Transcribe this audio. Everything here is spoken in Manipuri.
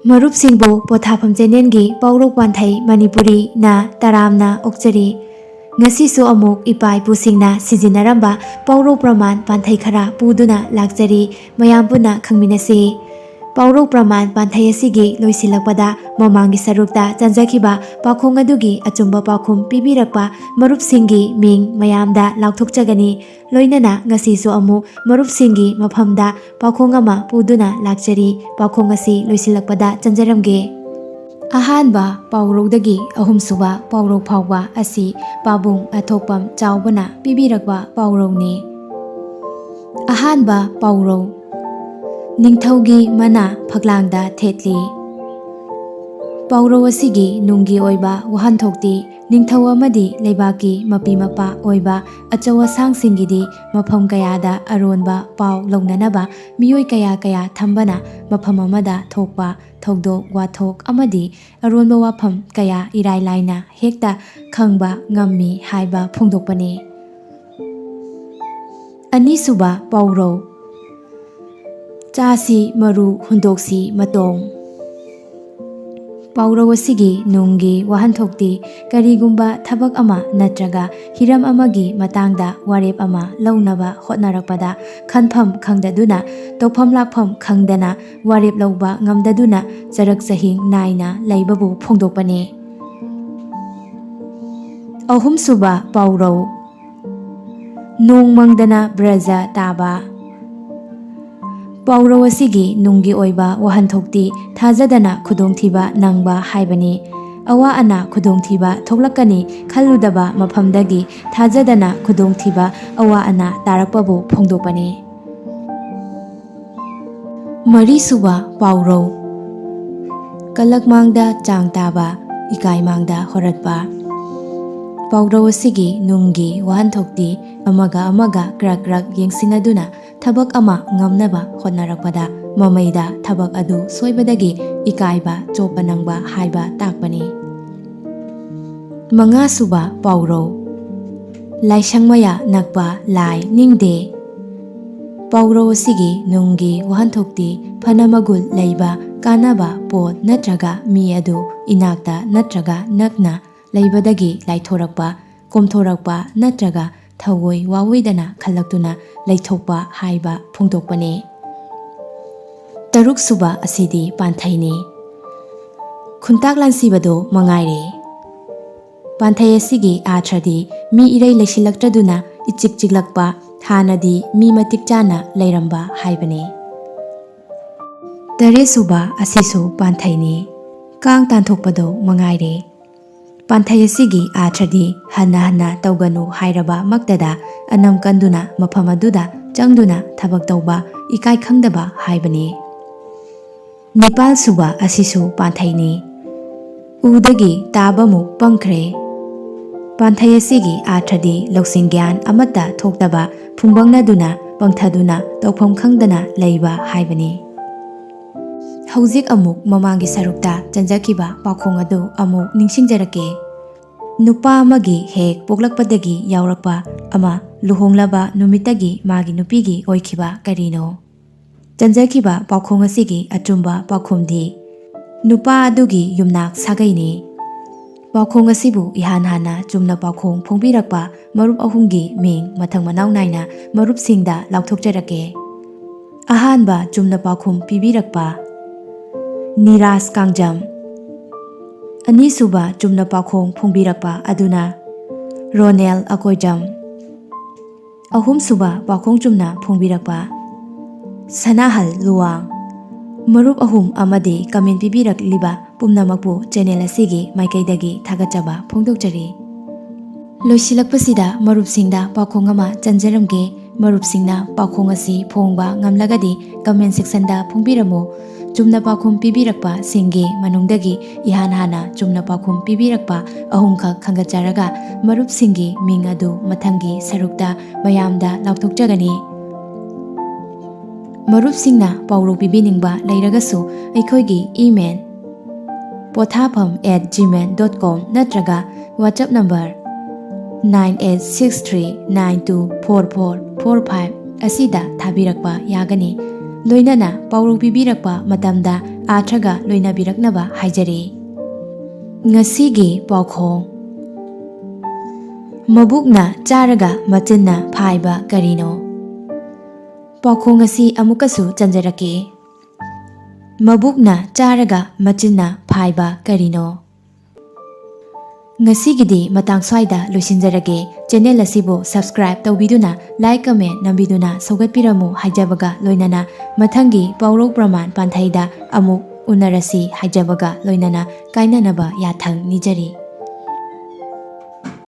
ꯃꯔꯨꯞꯁꯤꯡꯕꯨ ꯄꯣꯊꯥꯐꯝ ꯆꯦꯅꯦꯜꯒꯤ ꯄꯥꯎꯔꯧ ꯄꯥꯟꯊꯩ ꯃꯅꯤꯄꯨꯔꯤ ꯅ ꯇꯔꯥꯝꯅ ꯑꯣꯛꯆꯔꯤ꯫ ꯉꯁꯤꯁꯨ ꯑꯃꯨꯛ ꯏꯄꯥ ꯏꯄꯨꯁꯤꯡꯅ ꯁꯤꯖꯤꯟꯅꯔꯝꯕ ꯄꯥꯎꯔꯧ ꯄ꯭ꯔꯃꯥꯟ ꯄꯥꯟꯊꯩ ꯈꯔ ꯄꯨꯗꯨꯅ ꯂꯥꯛꯆꯔꯤ꯫ ꯃꯌꯥꯝ ꯄꯨꯟꯅ ꯈꯪꯃꯤꯟꯅꯁꯤ꯫ ꯄꯥꯎꯔꯧ ꯄ꯭ꯔꯃꯥꯟ ꯄꯥꯟꯊꯩ ꯑꯁꯤꯒꯤ ꯂꯣꯏꯁꯤꯜꯂꯛꯄꯗ ꯃꯃꯥꯡꯒꯤ ꯁꯔꯨꯛꯇ ꯆꯟꯖꯈꯤꯕ ꯄꯥꯎꯈꯣꯡ ꯑꯗꯨꯒꯤ ꯑꯆꯨꯝꯕ ꯄꯥꯎꯈꯨꯝ ꯄꯤꯕꯤꯔꯛꯄ ꯃꯔꯨꯞꯁꯤꯡꯒꯤ ꯃꯤꯡ ꯃꯌꯥꯝꯗ ꯂꯥꯎꯊꯣꯛꯆꯒꯅꯤ꯫ ꯂꯣꯏꯅꯅ ꯉꯁꯤꯁꯨ ꯑꯃꯨꯛ ꯃꯔꯨꯞꯁꯤꯡꯒꯤ ꯃꯐꯝꯗ ꯄꯥꯎꯈꯣꯡ ꯑꯃ ꯄꯨꯗꯨꯅ ꯂꯥꯛꯆꯔꯤ꯫ ꯄꯥꯎꯈꯣꯡ ꯑꯁꯤ ꯂꯣꯏꯁꯤꯜꯂꯛꯄꯗ ꯆꯟꯖꯔꯝꯒꯦ꯫ ꯑꯍꯥꯟꯕ ꯄꯥꯎꯔꯧꯗꯒꯤ ꯑꯍꯨꯝꯁꯨꯕ ꯄꯥꯎꯔꯧ ꯐꯥꯎꯕ ꯑꯁꯤ ꯄꯥꯕꯨꯡ ꯑꯊꯣꯛꯄꯝ ꯆꯥꯎꯕꯅ ꯄꯤꯕꯤꯔꯛꯄ ꯄꯥꯎꯔꯧꯅꯤ꯫ ꯑꯍꯥꯟꯕ ꯄꯥꯎꯔꯧ, ꯅꯤꯡꯊꯧꯒꯤ ꯃꯅꯥ ꯐꯛꯂꯥꯡꯗ ꯊꯦꯠꯂꯤ꯫ ꯄꯥꯎꯔꯧ ꯑꯁꯤꯒꯤ ꯅꯨꯡꯒꯤ ꯑꯣꯏꯕ ꯋꯥꯍꯟꯊꯣꯛꯇꯤ ꯅꯤꯡꯊꯧ ꯑꯃꯗꯤ ꯂꯩꯕꯥꯛꯀꯤ ꯃꯄꯤ ꯃꯄꯥ ꯑꯣꯏꯕ ꯑꯆꯧ ꯑꯁꯥꯡꯁꯤꯡꯒꯤꯗꯤ ꯃꯐꯝ ꯀꯌꯥꯗ ꯑꯔꯣꯟꯕ ꯄꯥꯎ ꯂꯧꯅꯅꯕ ꯃꯤꯑꯣꯏ ꯀꯌꯥ ꯊꯝꯕꯅ ꯃꯐꯝ ꯑꯃꯗ ꯊꯣꯛꯄ ꯊꯧꯗꯣꯛ ꯋꯥꯊꯣꯛ ꯑꯃꯗꯤ ꯑꯔꯣꯟꯕ ꯋꯥꯐꯝ ꯀꯌꯥ ꯏꯔꯥꯏ ꯂꯥꯏꯅ ꯍꯦꯛꯇ ꯈꯪꯕ ꯉꯝꯃꯤ ꯍꯥꯏꯕ ꯐꯣꯡꯗꯣꯛꯄꯅꯤ꯫ ꯑꯅꯤꯁꯨꯕ ꯄꯥꯎꯔꯧ, ꯆꯥꯁꯤ ꯃꯔꯨ ꯍꯨꯟꯗꯣꯛꯁꯤ ꯃꯇꯣꯡ꯫ ꯄꯥꯎꯔꯧ ꯑꯁꯤꯒꯤ ꯅꯨꯡꯒꯤ ꯋꯥꯍꯟꯊꯣꯛꯇꯤ ꯀꯔꯤꯒꯨꯝꯕ ꯊꯕꯛ ꯑꯃ ꯅꯠꯇ꯭ꯔꯒ ꯍꯤꯔꯝ ꯑꯃꯒꯤ ꯃꯇꯥꯡꯗ ꯋꯥꯔꯦꯞ ꯑꯃ ꯂꯧꯅꯕ ꯍꯣꯠꯅꯔꯛꯄꯗ ꯈꯟꯐꯝ ꯈꯪꯗꯗꯨꯅ ꯇꯧꯐꯝ ꯂꯥꯛꯐꯝ ꯈꯪꯗꯅ ꯋꯥꯔꯦꯞ ꯂꯧꯕ ꯉꯝꯗꯗꯨꯅ ꯆꯔꯛ ꯆꯍꯤꯡ ꯅꯥꯏꯅ ꯂꯩꯕꯕꯨ ꯐꯣꯡꯗꯣꯛꯄꯅꯤ꯫ ꯑꯍꯨꯝꯁꯨꯕ ꯄꯥꯎꯔꯧ, ꯅꯣꯡ ꯃꯪꯗꯅ ꯕ꯭ꯔꯖ ꯇꯥꯕ꯫ ꯄꯥꯎꯔꯧ ꯑꯁꯤꯒꯤ ꯅꯨꯡꯒꯤ ꯑꯣꯏꯕ ꯋꯥꯍꯟꯊꯣꯛꯇꯤ ꯊꯥꯖꯗꯅ ꯈꯨꯗꯣꯡꯊꯤꯕ ꯅꯪꯕ ꯍꯥꯏꯕꯅꯤ꯫ ꯑꯋꯥ ꯑꯅꯥ ꯈꯨꯗꯣꯡꯊꯤꯕ ꯊꯣꯛꯂꯛꯀꯅꯤ ꯈꯜꯂꯨꯗꯕ ꯃꯐꯝꯗꯒꯤ ꯊꯥꯖꯗꯅ ꯈꯨꯗꯣꯡꯊꯤꯕ ꯑꯋꯥ ꯑꯅꯥ ꯇꯥꯔꯛꯄꯕꯨ ꯐꯣꯡꯗꯣꯛꯄꯅꯤ꯫ ꯃꯔꯤꯁꯨꯕ ꯄꯥꯎꯔꯧ, ꯀꯂꯛꯃꯥꯡꯗ ꯆꯥꯡ ꯇꯥꯕ ꯏꯀꯥꯏꯃꯥꯡꯗ ꯍꯣꯔꯠꯄ꯫ ꯄꯥꯎꯔꯧ ꯑꯁꯤꯒꯤ ꯅꯨꯡꯒꯤ ꯋꯥꯍꯟꯊꯣꯛꯇꯤ ꯑꯃꯒ ꯑꯃꯒ ꯀ꯭ꯔꯛ ꯌꯦꯡꯁꯤꯟꯅꯗꯨꯅ ꯊꯕꯛ ꯑꯃ ꯉꯝꯅꯕ ꯍꯣꯠꯅꯔꯛꯄꯗ ꯃꯃꯩꯗ ꯊꯕꯛ ꯑꯗꯨ ꯁꯣꯏꯕꯗꯒꯤ ꯏꯀꯥꯏꯕ ꯆꯣꯞꯄ ꯅꯪꯕ ꯍꯥꯏꯕ ꯇꯥꯛꯄꯅꯤ꯫ ꯃꯉꯥꯁꯨꯕ ꯄꯥꯎꯔꯧ, ꯂꯥꯏꯁꯪ ꯃꯌꯥ ꯅꯛꯄ ꯂꯥꯏ ꯅꯤꯡꯗꯦ꯫ ꯄꯥꯎꯔꯧ ꯑꯁꯤꯒꯤ ꯅꯨꯡꯒꯤ ꯋꯥꯍꯟꯊꯣꯛꯇꯤ ꯐꯅ ꯃꯒꯨꯟ ꯂꯩꯕ ꯀꯥꯟꯅꯕ ꯄꯣꯠ ꯅꯠꯇ꯭ꯔꯒ ꯃꯤ ꯑꯗꯨ ꯏꯅꯥꯛꯇ ꯅꯠꯇ꯭ꯔꯒ ꯅꯛꯅ ꯂꯩꯕꯗꯒꯤ ꯂꯥꯏꯊꯣꯔꯛꯄ ꯀꯣꯝꯊꯣꯔꯛꯄ ꯅꯠꯇ꯭ꯔꯒ ꯊꯑꯣꯏ ꯋꯥꯑꯣꯏꯗꯅ ꯈꯜꯂꯛꯇꯨꯅ ꯂꯩꯊꯣꯛꯄ ꯍꯥꯏꯕ ꯐꯣꯡꯗꯣꯛꯄꯅꯤ꯫ ꯇꯔꯨꯛꯁꯨꯕ ꯑꯁꯤꯗꯤ ꯄꯥꯟꯊꯩꯅꯤ꯫ ꯈꯨꯟꯇꯥꯛ ꯂꯥꯟꯁꯤꯕꯗꯣ ꯃꯉꯥꯏꯔꯦ꯫ ꯄꯥꯟꯊꯩ ꯑꯁꯤꯒꯤ ꯑꯥꯔꯊꯗꯤ ꯃꯤ ꯏꯔꯩ ꯂꯩꯁꯤꯜꯂꯛꯇ꯭ꯔꯗꯨꯅ ꯏꯆꯤꯛ ꯆꯤꯛꯂꯛꯄ, ꯍꯥꯟꯅꯗꯤ ꯃꯤ ꯃꯇꯤꯛ ꯆꯥꯅ ꯂꯩꯔꯝꯕ ꯍꯥꯏꯕꯅꯤ꯫ ꯇꯔꯦꯠꯁꯨꯕ ꯑꯁꯤꯁꯨ ꯄꯥꯟꯊꯩꯅꯤ꯫ ꯀꯥꯡ ꯇꯥꯟꯊꯣꯛꯄꯗꯣ ꯃꯉꯥꯏꯔꯦ꯫ ꯄꯥꯟꯊꯩ ꯑꯁꯤꯒꯤ ꯑꯥꯔꯊꯗꯤ ꯍꯟꯅ ꯇꯧꯒꯅꯨ ꯍꯥꯏꯔꯕ ꯃꯛꯇꯗ ꯑꯅꯝ ꯀꯟꯗꯨꯅ ꯃꯐꯝ ꯑꯗꯨꯗ ꯆꯪꯗꯨꯅ ꯊꯕꯛ ꯇꯧꯕ ꯏꯀꯥꯏ ꯈꯪꯗꯕ ꯍꯥꯏꯕꯅꯤ꯫ ꯅꯤꯄꯥꯜꯁꯨꯕ ꯑꯁꯤꯁꯨ ꯄꯥꯟꯊꯩꯅꯤ꯫ ꯎꯗꯒꯤ ꯇꯥꯕꯃꯨꯛ ꯄꯪꯈ꯭ꯔꯦ꯫ ꯄꯥꯟꯊꯩ ꯑꯁꯤꯒꯤ ꯑꯥꯔꯊꯗꯤ ꯂꯧꯁꯤꯡ ꯒ꯭ꯌꯥꯟ ꯑꯃꯠꯇ ꯊꯣꯛꯇꯕ, ꯐꯨꯡꯕꯪꯅꯗꯨꯅ ꯄꯪꯊꯗꯨꯅ ꯇꯧꯐꯝ ꯈꯪꯗꯅ ꯂꯩꯕ ꯍꯥꯏꯕꯅꯤ꯫ ꯍꯧꯖꯤꯛ ꯑꯃꯨꯛ ꯃꯃꯥꯡꯒꯤ ꯁꯔꯨꯛꯇ ꯆꯟꯖꯈꯤꯕ ꯄꯥꯎꯈꯣꯡ ꯑꯗꯨ ꯑꯃꯨꯛ ꯅꯤꯡꯁꯤꯡꯖꯔꯛꯀꯦ꯫ ꯅꯨꯄꯥ ꯑꯃꯒꯤ ꯍꯦꯛ ꯄꯣꯛꯂꯛꯄꯗꯒꯤ ꯌꯥꯎꯔꯛꯄ ꯑꯃ ꯂꯨꯍꯣꯡꯂꯕ ꯅꯨꯃꯤꯠꯇꯒꯤ ꯃꯥꯒꯤ ꯅꯨꯄꯤꯒꯤ ꯑꯣꯏꯈꯤꯕ ꯀꯔꯤꯅꯣ? ꯆꯟꯖꯈꯤꯕ ꯄꯥꯎꯈꯣꯡ ꯑꯁꯤꯒꯤ ꯑꯆꯨꯝꯕ ꯄꯥꯎꯈꯨꯝꯗꯤ ꯅꯨꯄꯥ ꯑꯗꯨꯒꯤ ꯌꯨꯝꯅꯥꯛ ꯁꯥꯒꯩꯅꯤ꯫ ꯄꯥꯎꯈꯣꯡ ꯑꯁꯤꯕꯨ ꯏꯍꯥꯟ ꯍꯥꯟꯅ ꯆꯨꯝꯅ ꯄꯥꯎꯈꯣꯡ ꯐꯣꯡꯕꯤꯔꯛꯄ ꯃꯔꯨꯞ ꯑꯍꯨꯝꯒꯤ ꯃꯤꯡ ꯃꯊꯪ ꯃꯅꯥꯎ ꯅꯥꯏꯅ ꯃꯔꯨꯞꯁꯤꯡꯗ ꯂꯥꯎꯊꯣꯛꯆꯔꯛꯀꯦ꯫ ꯑꯍꯥꯟꯕ ꯆꯨꯝꯅ ꯄꯥꯎꯈꯨꯝ ꯄꯤꯕꯤꯔꯛꯄ, ꯅꯤꯔꯥꯖ ꯀꯥꯡꯖꯝ꯫ ꯑꯅꯤꯁꯨꯕ ꯆꯨꯝꯅ ꯄꯥꯎꯈꯣꯡ ꯐꯣꯡꯕꯤꯔꯛꯄ ꯑꯗꯨꯅ ꯔꯣꯅꯦꯜ ꯑꯀꯣꯏꯖꯝ꯫ ꯑꯍꯨꯝꯁꯨꯕ ꯄꯥꯎꯈꯣꯡ ꯆꯨꯝꯅ ꯐꯣꯡꯕꯤꯔꯛꯄ, ꯁꯅꯥꯍꯜ ꯂꯨꯋꯥꯡ꯫ ꯃꯔꯨꯞ ꯑꯍꯨꯝ ꯑꯃꯗꯤ ꯀꯃꯦꯟ ꯄꯤꯕꯤꯔꯛꯂꯤꯕ ꯄꯨꯝꯅꯃꯛꯄꯨ ꯆꯦꯅꯦꯜ ꯑꯁꯤꯒꯤ ꯃꯥꯏꯀꯩꯗꯒꯤ ꯊꯥꯒꯠꯆꯕ ꯐꯣꯡꯗꯣꯛꯆꯔꯤ꯫ ꯂꯣꯏꯁꯤꯜꯂꯛꯄꯁꯤꯗ ꯃꯔꯨꯞꯁꯤꯡꯗ ꯄꯥꯎꯈꯣꯡ ꯑꯃ ꯆꯟꯖꯔꯝꯒꯦ꯫ ꯃꯔꯨꯞꯁꯤꯡꯅ ꯄꯥꯎꯈꯣꯡ ꯑꯁꯤ ꯐꯣꯡꯕ ꯉꯝꯂꯒꯗꯤ ꯀꯃꯦꯟ ꯁꯦꯛꯁꯟꯗ ꯐꯣꯡꯕꯤꯔꯝꯃꯨ꯫ ꯆꯨꯝꯅ ꯄꯥꯎꯈꯨꯝ ꯄꯤꯕꯤꯔꯛꯄ ꯁꯤꯡꯒꯤ ꯃꯅꯨꯡꯗꯒꯤꯏꯍꯥꯟ ꯍꯥꯟꯅ ꯆꯨꯝꯅ ꯄꯥꯎꯈꯨꯝ ꯄꯤꯕꯤꯔꯛꯄ ꯑꯍꯨꯝꯈꯛ ꯈꯟꯒꯠꯆꯔꯒ ꯃꯔꯨꯞꯁꯤꯡꯒꯤ ꯃꯤꯡ ꯑꯗꯨ ꯃꯊꯪꯒꯤ ꯁꯔꯨꯛꯇ ꯃꯌꯥꯝꯗ ꯂꯥꯎꯊꯣꯛꯆꯒꯅꯤ꯫ ꯃꯔꯨꯞꯁꯤꯡꯅ ꯄꯥꯎꯔꯧ ꯄꯤꯕꯤꯅꯤꯡꯕ ꯂꯩꯔꯒꯁꯨ ꯑꯩꯈꯣꯏꯒꯤ ꯏꯃꯦꯜ pothapam@gmail.com ꯅꯠꯇ꯭ꯔꯒ ꯋꯥꯆꯞ ꯅꯝꯕꯔ 9863924445 ꯑꯁꯤꯗ ꯊꯥꯕꯤꯔꯛꯄ ꯌꯥꯒꯅꯤ꯫ ꯂꯣꯏꯅꯅ ꯄꯥꯎꯔꯧ ꯄꯤꯕꯤꯔꯛꯄ ꯃꯇꯝꯗ ꯑꯥꯊ꯭ꯔꯒ ꯂꯣꯏꯅꯕꯤꯔꯛꯅꯕ ꯍꯥꯏꯖꯔꯤ꯫ ꯉꯁꯤꯒꯤ ꯄꯥꯎꯈꯣꯡ ꯃꯕꯨꯛꯅ ꯆꯥꯔꯒ ꯃꯆꯤꯟꯅ ꯐꯥꯏꯕ ꯀꯔꯤꯅꯣ? ꯄꯥꯎꯈꯣꯡ ꯑꯁꯤ ꯑꯃꯨꯛꯀꯁꯨ ꯆꯟꯖꯔꯛꯀꯦ꯫ ꯃꯕꯨꯛꯅ ꯆꯥꯔꯒ ꯃꯆꯤꯟꯅ ꯐꯥꯏꯕ ꯀꯔꯤꯅꯣ? ꯉꯁꯤꯒꯤꯗꯤ ꯃꯇꯥꯡ ꯁ꯭ꯋꯥꯏꯗ ꯂꯣꯏꯁꯤꯟꯖꯔꯒꯦ꯫ ꯆꯦꯅꯦꯜ ꯑꯁꯤꯕꯨ ꯁꯕꯁꯀ꯭ꯔꯥꯏꯕ ꯇꯧꯕꯤꯗꯨꯅ ꯂꯥꯏꯛ ꯀꯃꯦꯟ ꯅꯝꯕꯤꯗꯨꯅ ꯁꯧꯒꯠꯄꯤꯔꯝꯃꯨ ꯍꯥꯏꯖꯕꯒ ꯂꯣꯏꯅꯅ ꯃꯊꯪꯒꯤ ꯄꯥꯎꯔꯧ ꯄ꯭ꯔꯃꯥꯟ ꯄꯥꯟꯊꯩꯗ ꯑꯃꯨꯛ ꯎꯅꯔꯁꯤ ꯍꯥꯏꯖꯕꯒ ꯂꯣꯏꯅꯅ ꯀꯥꯏꯅꯅꯕ ꯌꯥꯊꯪ ꯅꯤꯖꯔꯤ꯫